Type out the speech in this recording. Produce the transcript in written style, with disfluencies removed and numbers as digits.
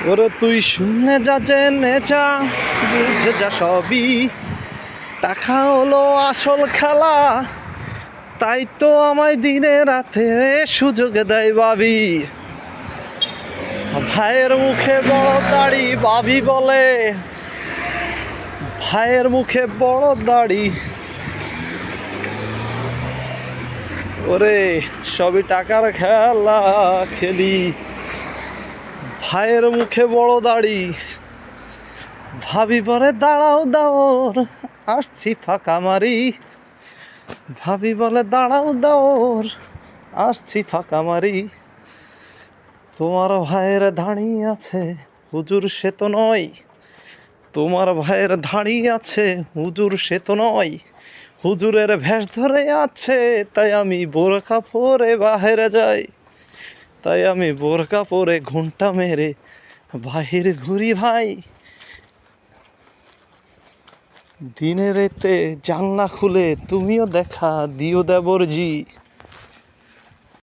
ওরে তুই শুনে যা, জেনে যা, বুঝে যা সবই, টাকা হলো আসল খেলা, তাই তো আমায় দিনে রাতে সুযোগ দেয় ভাবি। ভাইয়ের মুখে বড় দাড়ি, ভাবি বলে ভাইয়ের মুখে বড় দাড়ি। ওরে সবই টাকার খেলা খেলি, ভাইয়ের মুখে বড় দাড়ি, ভাবি বলে দাঁড়াও দাওর আসছি ফাঁকা মারি, ভাবি বলে দাঁড়াও দাওর আসছি ফাঁকা মারি। তোমার ভাইয়ের দাঁড়িয়ে আছে হুজুর সে তো নয়, তোমার ভাইয়ের দাঁড়িয়ে আছে হুজুর সে তো নয়, হুজুরের ভেষ ধরে আছে, তাই আমি বোরকা পরে বাহিরে যাই, তাই আমি বোরকা পরে ঘন্টা মেরে বাহিরে ঘুরি ভাই। দিনে রাতে জানলা খুলে তুমিও দেখা দিও দেবরজি।